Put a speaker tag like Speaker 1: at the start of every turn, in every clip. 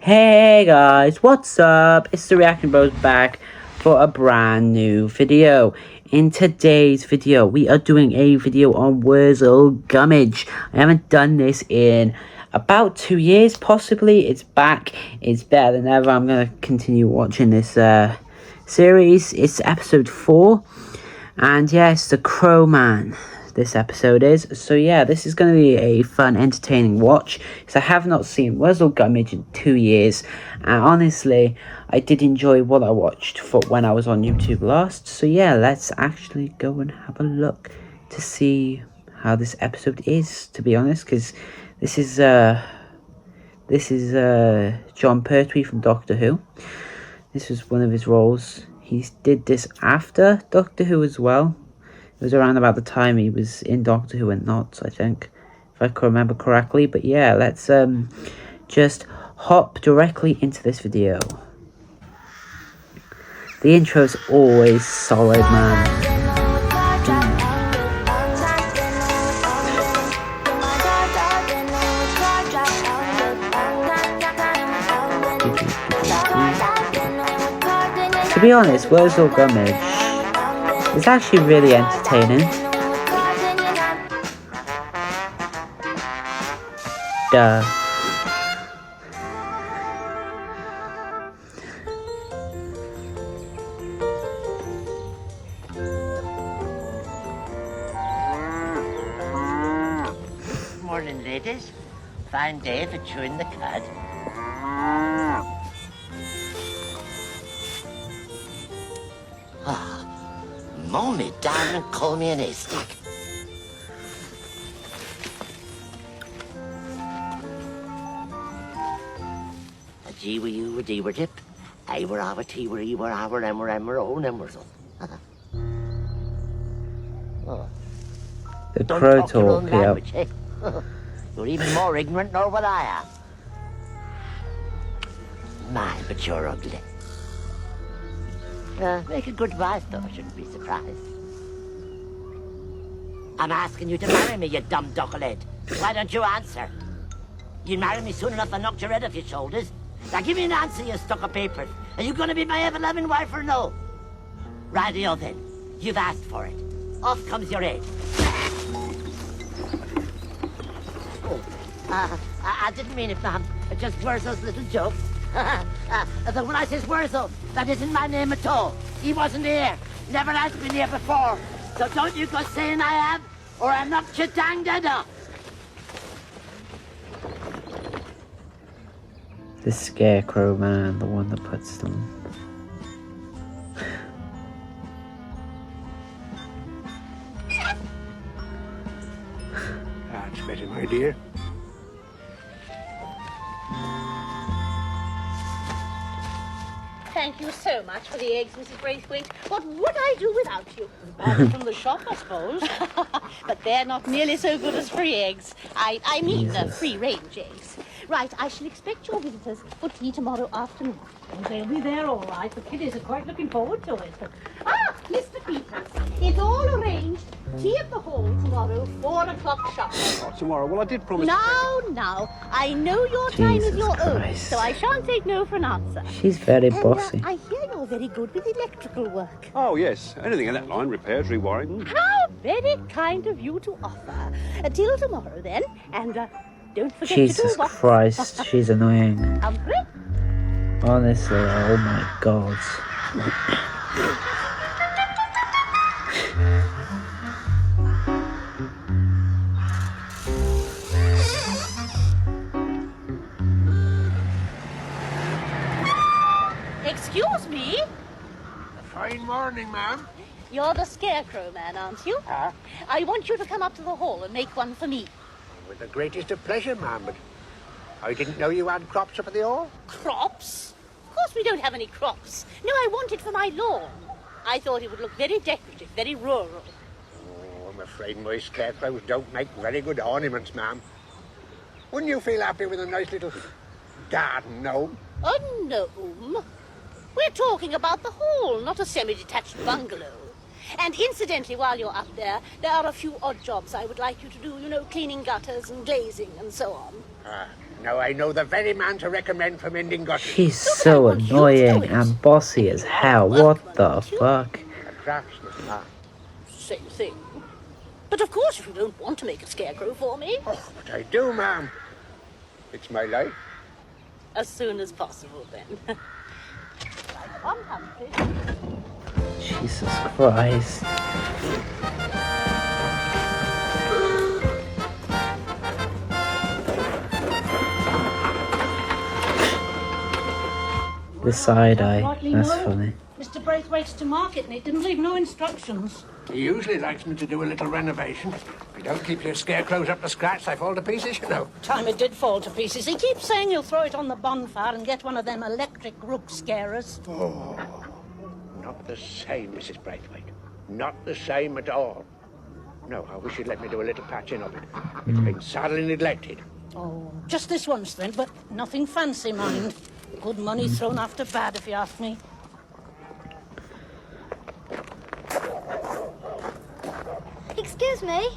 Speaker 1: Hey guys, what's up? It's the Reaction Bros back for a brand new video. In today's video, we are doing a video on Worzel Gummidge. I haven't done this in about 2 years, possibly. It's back. It's better than ever. I'm going to continue watching this series. It's episode 4. And yes, the Crow Man. This episode is. So yeah, this is going to be a fun, entertaining watch. Because I have not seen Worzel Gummidge in 2 years. And honestly, I did enjoy what I watched for when I was on YouTube last. So yeah, let's actually go and have a look to see how this episode is, to be honest. Because this is John Pertwee from Doctor Who. This was one of his roles. He did this after Doctor Who as well. It was around about the time he was in Doctor Who and not, I think, if I can remember correctly. But yeah, let's just hop directly into this video. The intro's always solid, man. To be honest, Worzel Gummidge it's actually really entertaining. Duh.
Speaker 2: Morning, ladies. Fine day for chewing the cud. Mow me down and call me an haystack. A G were you, a D were dip. I were our, T were E were our, M were O, and M were so.
Speaker 1: The crow talk,
Speaker 2: language, eh? You're even more ignorant nor what I am. My, but you're ugly. Make a good wife, though. I shouldn't be surprised. I'm asking you to marry me, you dumb ducklehead. Why don't you answer? You'd marry me soon enough and knock your head off your shoulders. Now give me an answer, you stuck of papers. Are you going to be my ever-loving wife or no? Radio then. You've asked for it. Off comes your head. Oh, I didn't mean it, ma'am. Just Wurzel's little joke. When I says Worzel, that isn't my name at all. He wasn't here. Never has been here before. So don't you go saying I have, or I'll knock your dang dead off.
Speaker 1: The Scarecrow Man, the one that puts them.
Speaker 3: That's better, my dear.
Speaker 4: Thank you so much for the eggs, Mrs. Braithwaite. What would I do without you? Buy them from the shop, I suppose. But they're not nearly so good as free eggs. I mean free-range eggs. Right, I shall expect your visitors for tea tomorrow afternoon.
Speaker 5: And they'll be there all right. The kiddies are quite looking forward to it.
Speaker 4: Ah, Mr. Peters, it's all arranged. Tea at the hall tomorrow, 4 o'clock sharp.
Speaker 3: Oh, tomorrow. Well, I did promise.
Speaker 4: Now, I know your time is
Speaker 1: Jesus
Speaker 4: your own,
Speaker 1: Christ.
Speaker 4: so I shan't take no for an answer.
Speaker 1: She's very
Speaker 4: And,
Speaker 1: bossy.
Speaker 4: I hear you're very good with electrical work.
Speaker 3: Oh, yes. Anything in that line. Repairs, rewiring.
Speaker 4: How very kind of you to offer. Till tomorrow, then, and don't forget
Speaker 1: Jesus
Speaker 4: to do what?
Speaker 1: Christ, she's annoying.
Speaker 4: Hungry?
Speaker 1: Honestly, oh my god.
Speaker 4: Excuse me?
Speaker 3: A fine morning, ma'am.
Speaker 4: You're the Scarecrow Man, aren't you? I want you to come up to the hall and make one for me.
Speaker 6: With the greatest of pleasure, ma'am, but I didn't know you had crops up at the hall.
Speaker 4: Crops? Of course we don't have any crops. No, I want it for my lawn. I thought it would look very decorative, very rural.
Speaker 6: Oh, I'm afraid my scarecrows don't make very good ornaments, ma'am. Wouldn't you feel happy with a nice little garden gnome?
Speaker 4: A gnome? We're talking about the hall, not a semi-detached bungalow. And incidentally, while you're up there are a few odd jobs I would like you to do, you know, cleaning gutters and glazing and so on.
Speaker 6: Now I know the very man to recommend for mending gutters.
Speaker 1: She's so annoying and bossy as hell. What the fuck?
Speaker 6: A craftsman, ma'am.
Speaker 4: Same thing. But of course you don't want to make a scarecrow for me.
Speaker 6: Oh, but I do, ma'am. It's my life.
Speaker 4: As soon as possible, then. I'm hungry.
Speaker 1: Jesus Christ. The side eye. That's funny.
Speaker 5: Mr. Braithwaite's to market and he didn't leave no instructions.
Speaker 6: He usually likes me to do a little renovation. If you don't keep your scarecrows up to scratch, they fall to pieces, you know.
Speaker 5: Time it did fall to pieces. He keeps saying he'll throw it on the bonfire and get one of them electric rook scarers.
Speaker 6: Oh, not the same, Mrs. Braithwaite. Not the same at all. No, I wish you'd let me do a little patching of it. It's been sadly neglected.
Speaker 5: Oh, just this once then, but nothing fancy, mind. Good money thrown after bad, if you ask me.
Speaker 7: Excuse me,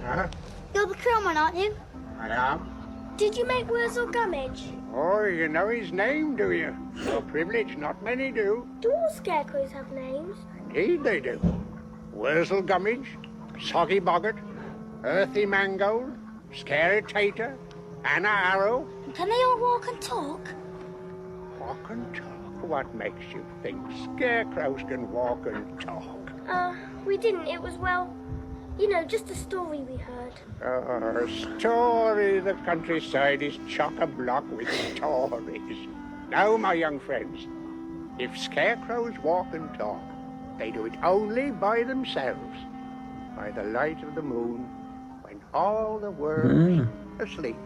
Speaker 6: Huh?
Speaker 7: you're the crewman, aren't you?
Speaker 6: I am.
Speaker 7: Did you make Worzel Gummidge?
Speaker 6: Oh, you know his name, do you? Your privilege, not many do.
Speaker 7: Do all scarecrows have names?
Speaker 6: Indeed they do. Worzel Gummidge, Soggy Boggart, Earthy Mangold, Scary Tater, Anna Arrow.
Speaker 7: Can they all walk and talk?
Speaker 6: Walk and talk? What makes you think scarecrows can walk and talk?
Speaker 7: We didn't. It was, well, you know, just a story we heard.
Speaker 6: A story. The countryside is chock-a-block with stories. Now, my young friends, if scarecrows walk and talk, they do it only by themselves, by the light of the moon, when all the world's asleep.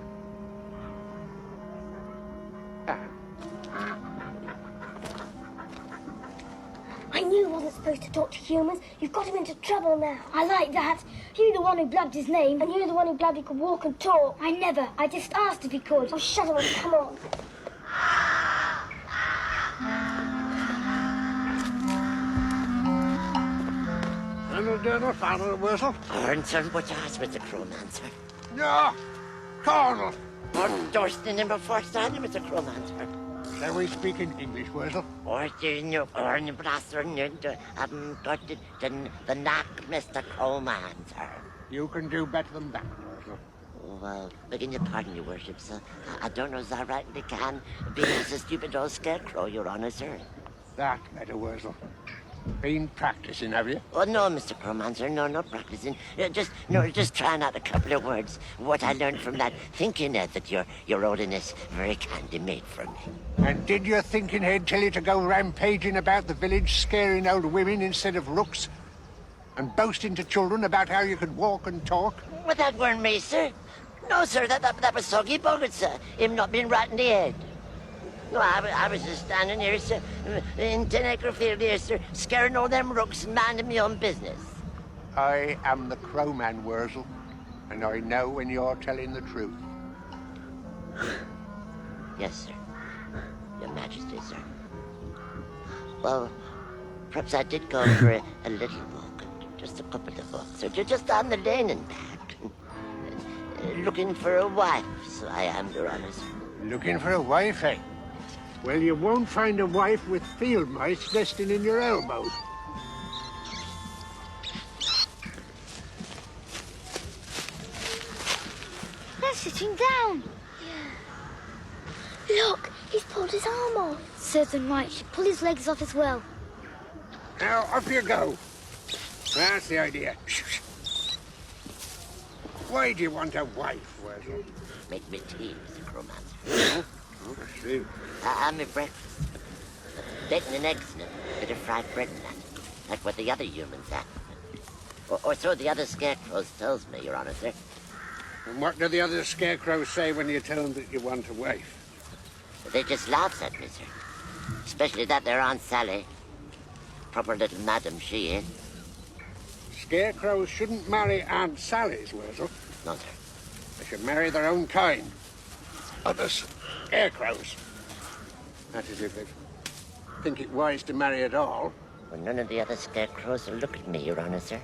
Speaker 7: I knew he wasn't supposed to talk to humans. You've got him into trouble now. I like that. You're the one who blabbed his name, and you're the one who blabbed he could walk and talk. I never. I just asked if he could. Oh, shut up and come on.
Speaker 6: Colonel, Father Worzel.
Speaker 2: Arnson, what's your husband, the crowmancer?
Speaker 6: No, Colonel.
Speaker 2: Dorsten number 4 standing, Mr. Crowmancer.
Speaker 6: Shall we speak in English, Worzel?
Speaker 2: Or do you earn brasser got the knack, Mr. Crowmancer?
Speaker 6: You can do better than that, Worzel.
Speaker 2: Well, begging your pardon, your worship, sir. I don't know as I rightly can, being as a stupid old scarecrow, your honour, sir.
Speaker 6: That better, Worzel. Been practicing, have you?
Speaker 2: Oh, no, Mr. Crowmancer, no, not practicing. Just trying out a couple of words. What I learned from that thinking head that your holiness very kindly made for me.
Speaker 6: And did your thinking head tell you to go rampaging about the village, scaring old women instead of rooks? And boasting to children about how you could walk and talk?
Speaker 2: Well, that weren't me, sir. No, sir, that was Soggy Boggart, sir. Him not being right in the head. No, I was just standing here, sir, in Ten Acre Field here, sir, scaring all them rooks and minding my own business.
Speaker 6: I am the crowman, Worzel, and I know when you're telling the truth.
Speaker 2: Yes, sir. Your Majesty, sir. Well, perhaps I did go for a little walk, just a couple of walks, sir, just on the lane and back. Looking for a wife, so I am, your honour, sir.
Speaker 6: Looking for a wife, eh? Well, you won't find a wife with field mice nesting in your elbows.
Speaker 7: They're sitting down. Yeah. Look, he's pulled his arm off. Serves him right. Should pull his legs off as well.
Speaker 6: Now, off you go. That's the idea. Why do you want a wife, Worzel?
Speaker 2: Make me tea, Mr. Crowmancer.
Speaker 6: Oh, I see.
Speaker 2: I'm at breakfast. Bacon and eggs and a bit of fried bread and that. Like what the other humans have. Or so the other scarecrows tells me, your honour, sir.
Speaker 6: And what do the other scarecrows say when you tell them that you want a wife?
Speaker 2: They just laughs at me, sir. Especially that their Aunt Sally. Proper little madam she is.
Speaker 6: Scarecrows shouldn't marry Aunt Sally's, Worzel.
Speaker 2: No, sir.
Speaker 6: They should marry their own kind. Other scarecrows. That is, if they think it wise to marry at all.
Speaker 2: Well, none of the other scarecrows will look at me, your honour, sir.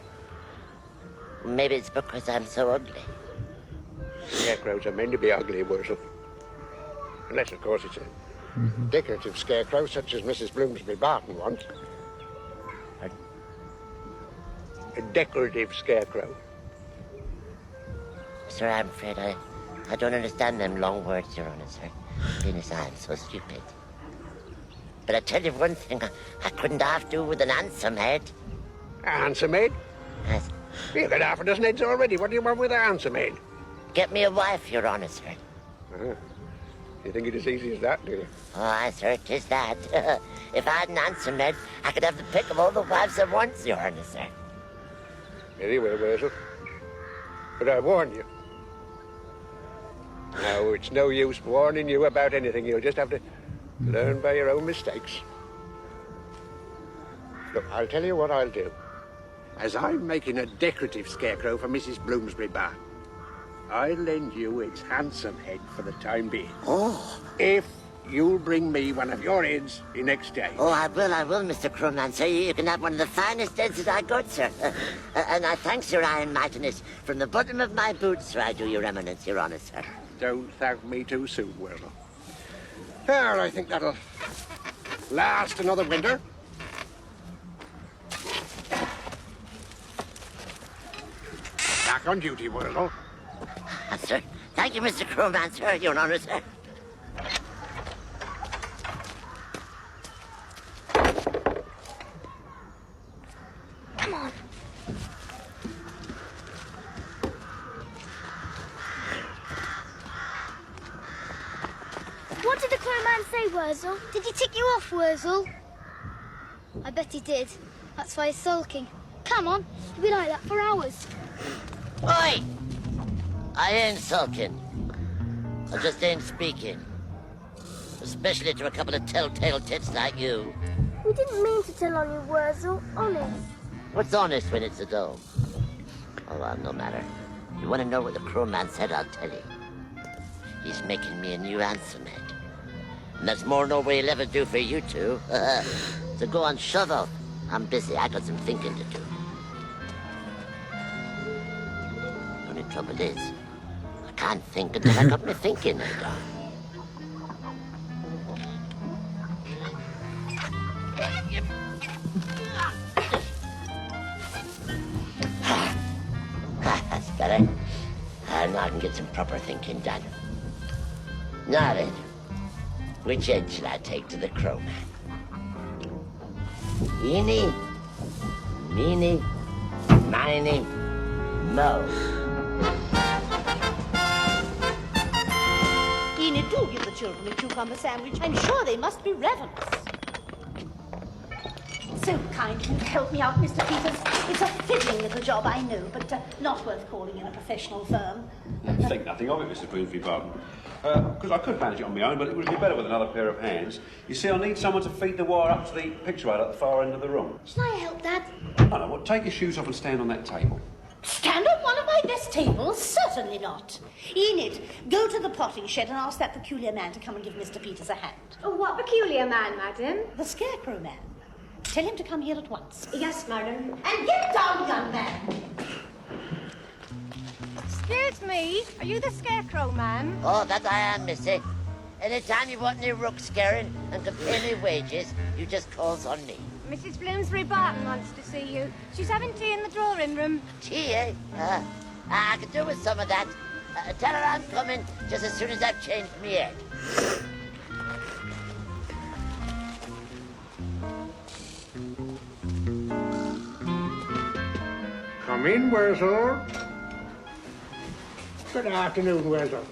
Speaker 2: Maybe it's because I'm so ugly.
Speaker 6: Scarecrows are meant to be ugly, Worzel. Unless, of course, it's a decorative scarecrow such as Mrs. Bloomsbury Barton wants. A decorative scarecrow.
Speaker 2: Sir, I'm afraid I don't understand them long words, Your Honor, sir. Goodness, I'm so stupid. But I tell you one thing, I couldn't half do with an handsome head.
Speaker 6: A handsome head?
Speaker 2: Yes.
Speaker 6: You've got half a dozen heads already. What do you want with a handsome head?
Speaker 2: Get me a wife, Your Honor, sir.
Speaker 6: You think it as easy as that, do you?
Speaker 2: Oh, aye, sir, it is that. If I had an handsome head, I could have the pick of all the wives at once, Your Honor, sir.
Speaker 6: Very well, Worzel. But I warn you. Now, it's no use warning you about anything. You'll just have to learn by your own mistakes. Look, I'll tell you what I'll do. As I'm making a decorative scarecrow for Mrs. Bloomsbury Barton, I'll lend you its handsome head for the time being.
Speaker 2: Oh.
Speaker 6: If you'll bring me one of your heads the next day.
Speaker 2: Oh, I will, Mr. Crowman, sir. You can have one of the finest heads that I got, sir. And I thanks your Iron Mightiness from the bottom of my boots, sir. I do your eminence, Your Honor, sir.
Speaker 6: Don't thank me too soon, Worzel. Well, I think that'll last another winter. Back on duty, Worzel.
Speaker 2: Sir, thank you, Mr. Crowman, sir. Your Honor, sir.
Speaker 7: Come on. What did the crowman say, Worzel? Did he tick you off, Worzel? I bet he did. That's why he's sulking. Come on, he'll be like that for hours.
Speaker 2: Oi! I ain't sulking. I just ain't speaking. Especially to a couple of telltale tits like you.
Speaker 7: We didn't mean to tell on you, Worzel. Honest.
Speaker 2: What's honest when it's a dog? Oh, well, no matter. You want to know what the crowman said, I'll tell you. He's making me a new handsome head. And that's more than what he'll ever do for you two. So go on, shove off. I'm busy. I got some thinking to do. Only trouble is, I can't think until I got my thinking head on. That's better. Now I can get some proper thinking done. Now then, which end shall I take to the crowman? Eeny, meeny, miny, mo.
Speaker 4: Enid, do give the children a cucumber sandwich. I'm sure they must be ravenous. So kind of you to help me out, Mr. Peters. It's a fiddling little job, I know, but not worth calling in a professional firm.
Speaker 3: Think nothing of it, Mr. Bloomsbury Barton. Because I could manage it on my own, but it would be better with another pair of hands. You see, I need someone to feed the wire up to the picture rail at the far end of the room.
Speaker 7: Shall I help, Dad?
Speaker 3: I know what, take your shoes off and stand on that table.
Speaker 4: Stand on one of my best tables? Certainly not. Enid, go to the potting shed and ask that peculiar man to come and give Mr. Peters a hand.
Speaker 8: Oh, what peculiar man, madam?
Speaker 4: The Scarecrow man. Tell him to come here at once.
Speaker 8: Yes, madam.
Speaker 4: And get down, young man.
Speaker 8: Excuse me, are you the Scarecrow man?
Speaker 2: Oh, that I am, missy. Anytime you want any rook scaring and can pay me wages, you just calls on me.
Speaker 8: Mrs. Bloomsbury Barton wants to see you. She's having tea in the drawing room.
Speaker 2: Tea, eh? I could do with some of that. Tell her I'm coming just as soon as I've changed me head.
Speaker 6: Come in, Worzel. Good afternoon, Worzel.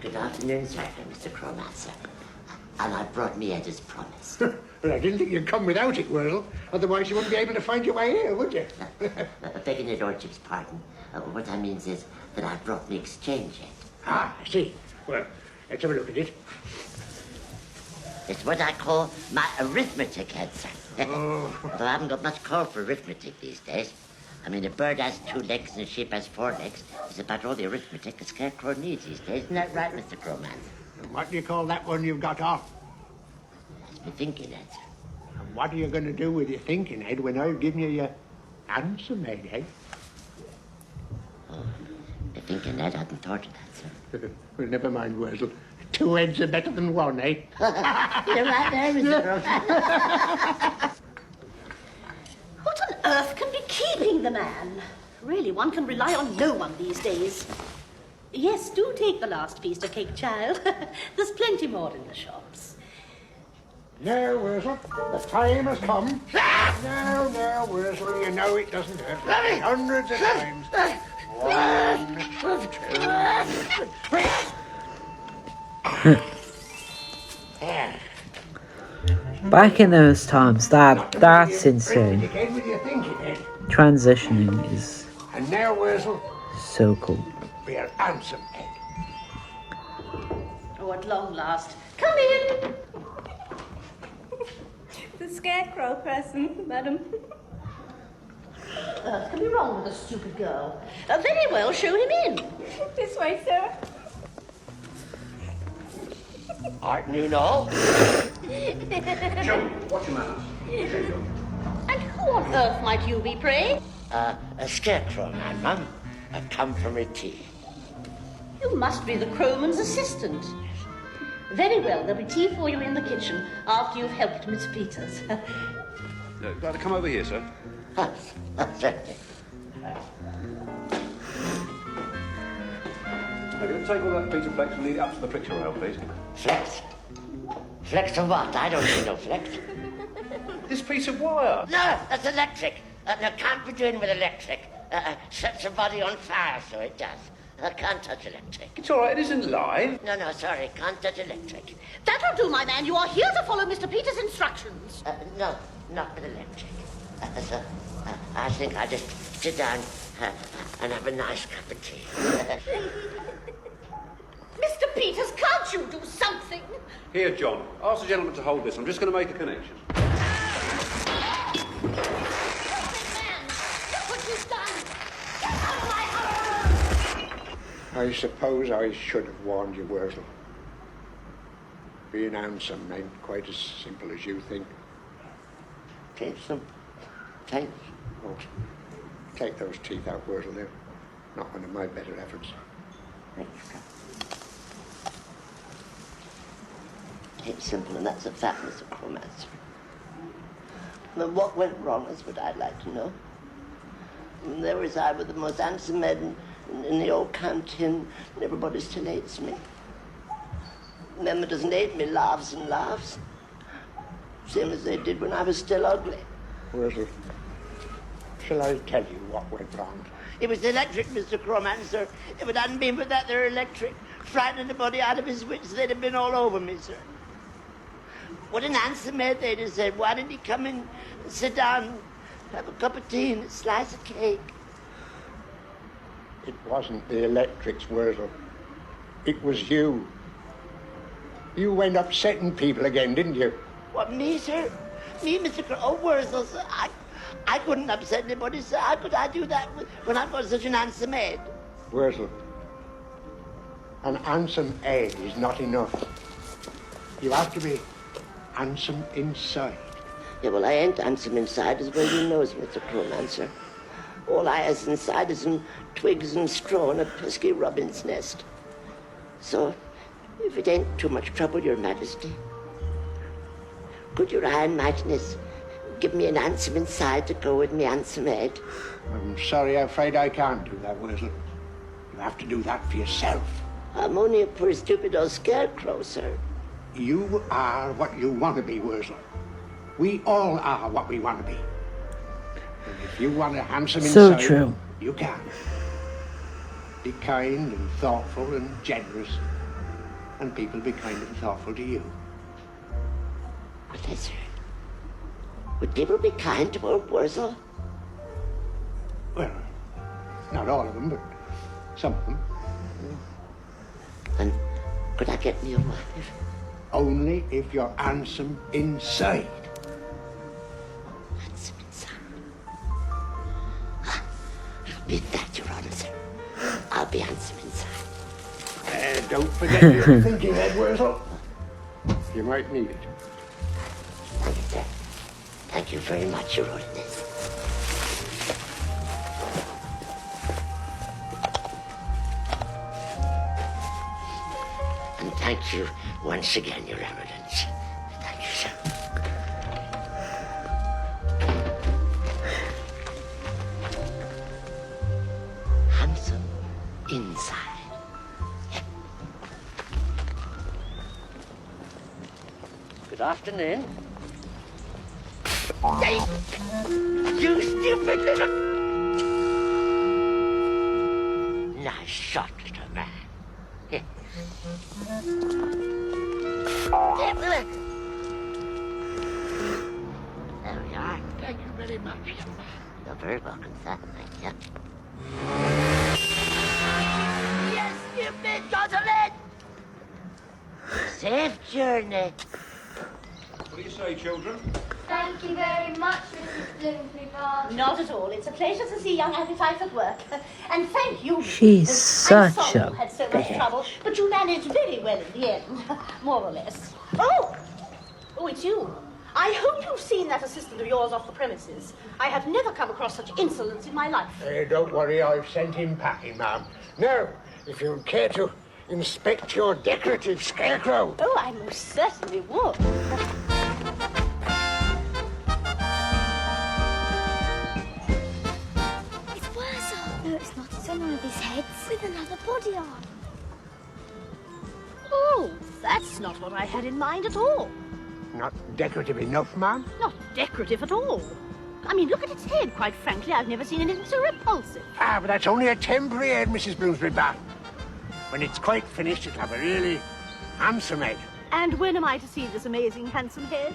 Speaker 2: Good afternoon, sir, Mr. Crowman, sir. And I brought me head as promised.
Speaker 6: Well, I didn't think you'd come without it, Worzel. Otherwise, you wouldn't be able to find your way here, would you?
Speaker 2: Begging your lordship's pardon, what I means is that I brought me exchange head.
Speaker 6: I see. Well, let's have a look at it.
Speaker 2: It's what I call my arithmetic head, sir.
Speaker 6: Oh.
Speaker 2: Though I haven't got much call for arithmetic these days. I mean, a bird has 2 legs and a sheep has 4 legs. It's about all the arithmetic a scarecrow needs these days. Isn't that right, Mr. Crowman?
Speaker 6: And what do you call that one you've got off?
Speaker 2: That's me thinking head, sir.
Speaker 6: And what are you going to do with your thinking head when I've given you your handsome head, eh?
Speaker 2: Oh, me thinking head, I hadn't thought of that, sir.
Speaker 6: Well, never mind, Worzel. 2 heads are better than 1, eh?
Speaker 2: You're right there, Mr. Crow.
Speaker 4: What on earth can be keeping the man? Really, one can rely on no one these days. Yes, do take the last piece of cake, child. There's plenty more in the shops.
Speaker 6: Now, Worzel, the time has come. Now, Worzel, you know it doesn't hurt. Hundreds of times. 1, 2, 3.
Speaker 1: Back in those times, that's insane.
Speaker 6: Again with your thinking head.
Speaker 1: Transitioning is
Speaker 6: And now, Worzel,
Speaker 1: so cool.
Speaker 6: we are handsome head.
Speaker 4: Oh, at long last. Come in.
Speaker 8: The scarecrow present, madam.
Speaker 4: What can be wrong with a stupid girl? Very well, show him in.
Speaker 8: This way, sir.
Speaker 2: Art you know?
Speaker 3: Joe, what's your manners?
Speaker 4: And who on earth might you be, pray?
Speaker 2: A scarecrow man, Mum. I've come for my tea.
Speaker 4: You must be the crowman's assistant. Very well, there'll be tea for you in the kitchen after you've helped Miss Peters.
Speaker 3: Got to come over here, sir.
Speaker 2: Certainly.
Speaker 3: Have you take all that piece of flex and lead it up to the picture rail, please?
Speaker 2: Flex? Flex of what? I don't see no flex.
Speaker 3: This piece of wire.
Speaker 2: No, that's electric. No, can't be doing with electric. Sets your body on fire, so it does. Can't touch electric.
Speaker 3: It's all right, it isn't live.
Speaker 2: No, sorry, can't touch electric.
Speaker 4: That'll do, my man. You are here to follow Mr. Peters' instructions.
Speaker 2: No, not with electric. So, I think I'll just sit down and have a nice cup of tea.
Speaker 4: Mr. Peters, can't you do something?
Speaker 3: Here, John, ask the gentleman to hold this. I'm just going to make a connection.
Speaker 6: I suppose I should have warned you, Worzel. Being handsome ain't quite as simple as you think.
Speaker 2: Handsome. Thanks.
Speaker 6: Oh, take those teeth out, Worzel, there. Not one of my better efforts.
Speaker 2: Thanks. It's simple, and that's a fact, Mr. Cromancer. Then what went wrong is what I'd like to know. And there was I with the most handsome head in the old canteen, and everybody still hates me. And them that doesn't hate me laughs and laughs. Same as they did when I was still ugly.
Speaker 6: Worzel, shall I tell you what went wrong?
Speaker 2: It was electric, Mr. Cromancer. If it hadn't been for that, they're electric. Frightening the body out of his wits, they'd have been all over me, sir. What an handsome head, they'd have said. Why didn't he come in and sit down, have a cup of tea and a slice of cake?
Speaker 6: It wasn't the electrics, Worzel. It was you. You went upsetting people again, didn't you?
Speaker 2: What, me, sir? Me, Mr. Oh, Worzel, sir. I couldn't upset anybody, sir. How could I do that when I've got such an handsome head?
Speaker 6: Worzel, an handsome head is not enough. You have to be handsome inside.
Speaker 2: Yeah, well, I ain't handsome inside as well you knows, Mr. Cromancer. All I has inside is some twigs and straw and a pesky robin's nest. So, if it ain't too much trouble, Your Majesty, could your Iron Mightiness give me an handsome inside to go with me handsome head?
Speaker 6: I'm sorry, I'm afraid I can't do that, Worzel. You have to do that for yourself.
Speaker 2: I'm only a poor stupid old scarecrow, sir.
Speaker 6: You are what you want to be, Worzel. We all are what we want to be. And if you want a handsome
Speaker 1: So
Speaker 6: inside,
Speaker 1: true.
Speaker 6: you can. Be kind and thoughtful and generous, and people be kind and thoughtful to you.
Speaker 2: What is it? Would people be kind to old Worzel?
Speaker 6: Well, not all of them, but some of them.
Speaker 2: And could I get me a wife?
Speaker 6: Only if you're handsome inside.
Speaker 2: Handsome inside. Be that, Your Honor, sir. I'll be handsome inside.
Speaker 6: Don't forget your thinking head, Worzel. You might need it.
Speaker 2: Thank you, sir. Thank you very much, Your Holiness. And Thank you once again, Your Eminence. Thank you, sir. Handsome inside. Good afternoon. Hey, you stupid little... Nice shot, little man. Here. There we are. Thank you very much. You're very welcome, sir. Thank you. Yes, stupid Gosselin! Safe journey.
Speaker 3: What do you say, children?
Speaker 7: Thank you very much, Mrs. Bloomsbury Barton.
Speaker 4: Not at all. It's a pleasure to see young Abby Fife at work. And thank you.
Speaker 1: She's
Speaker 4: I'm
Speaker 1: such
Speaker 4: sorry
Speaker 1: a
Speaker 4: you had so much
Speaker 1: bitch.
Speaker 4: trouble, but you managed very well in the end, more or less. Oh, it's you. I hope you've seen that assistant of yours off the premises. I have never come across such insolence in my life.
Speaker 6: Don't worry, I've sent him packing, ma'am. Now, if you'd care to inspect your decorative scarecrow.
Speaker 4: Oh, I most certainly would.
Speaker 7: It's Worzel. No, it's not. It's on one of his heads with another body on.
Speaker 4: Oh, that's not what I had in mind at all.
Speaker 6: Not decorative enough, ma'am?
Speaker 4: Not decorative at all. I mean, look at its head. Quite frankly, I've never seen anything so repulsive.
Speaker 6: Ah, but that's only a temporary head, Mrs. Bloomsbury Barton. When it's quite finished, it'll have a really handsome head.
Speaker 4: And when am I to see this amazing, handsome head?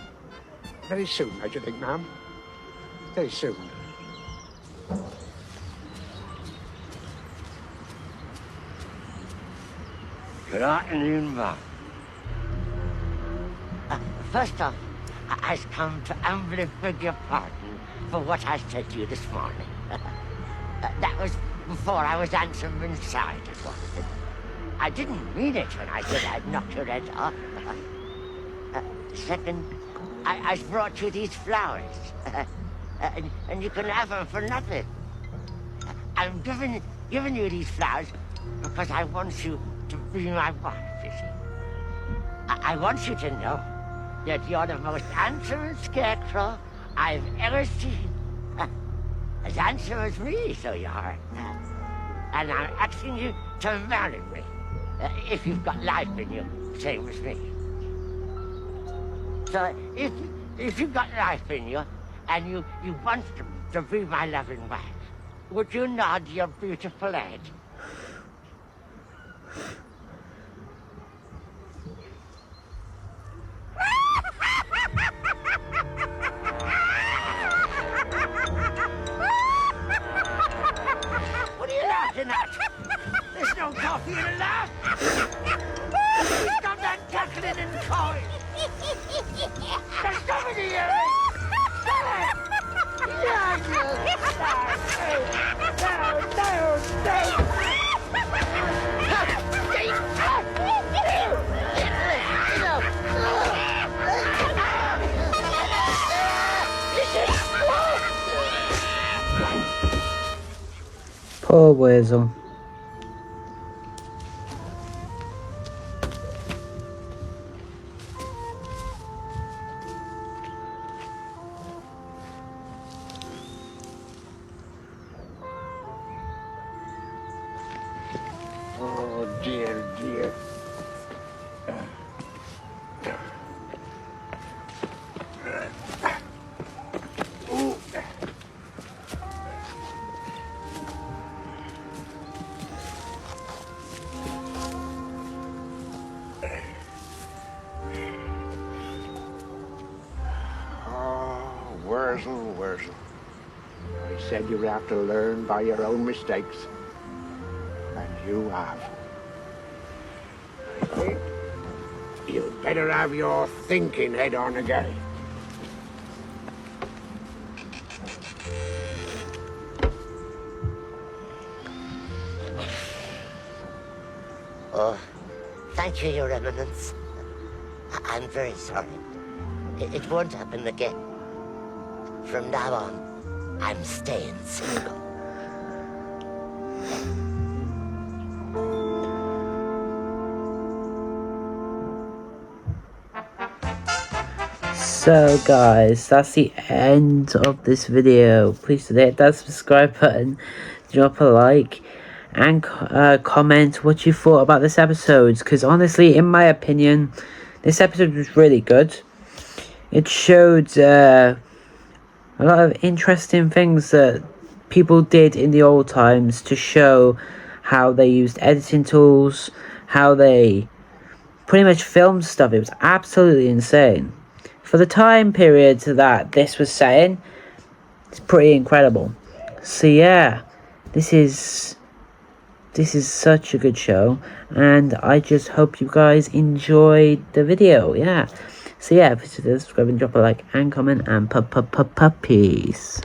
Speaker 6: Very soon, I should think, ma'am. Very soon.
Speaker 2: Good afternoon, ma'am. First off, I've come to humbly beg your pardon for what I said to you this morning. That was before I was handsome inside, it was. I didn't mean it when I said I'd knock your head off. Second, I've brought you these flowers. And you can have them for nothing. I'm giving you these flowers because I want you to be my wife, you see. I want you to know that you're the most handsome scarecrow I've ever seen. As handsome as me, so you are. And I'm asking you to marry me. If you've got life in you, same as me. So, if you've got life in you, and you want to be my loving wife, would you nod your beautiful head? What are you laughing at? There's no coffee in a laugh. Stop that cackling and cawing. There's somebody here. Stop it.
Speaker 1: Poor Worzel.
Speaker 6: Oh, dear, dear. Worzel. I said you'd have to learn by your own mistakes. And you have. I think you'd better have your thinking head on again.
Speaker 2: Oh, thank you, Your Eminence. I'm very sorry. It won't happen again. From now on, I'm staying single.
Speaker 1: So guys, that's the end of this video. Please hit that subscribe button, drop a like, and comment what you thought about this episode. Because honestly, in my opinion, this episode was really good. It showed a lot of interesting things that people did in the old times to show how they used editing tools, how they pretty much filmed stuff. It was absolutely insane. For the time period that this was saying, it's pretty incredible. So yeah, this is such a good show, and I just hope you guys enjoyed the video. Yeah. So yeah, please subscribe and drop a like and comment and peace.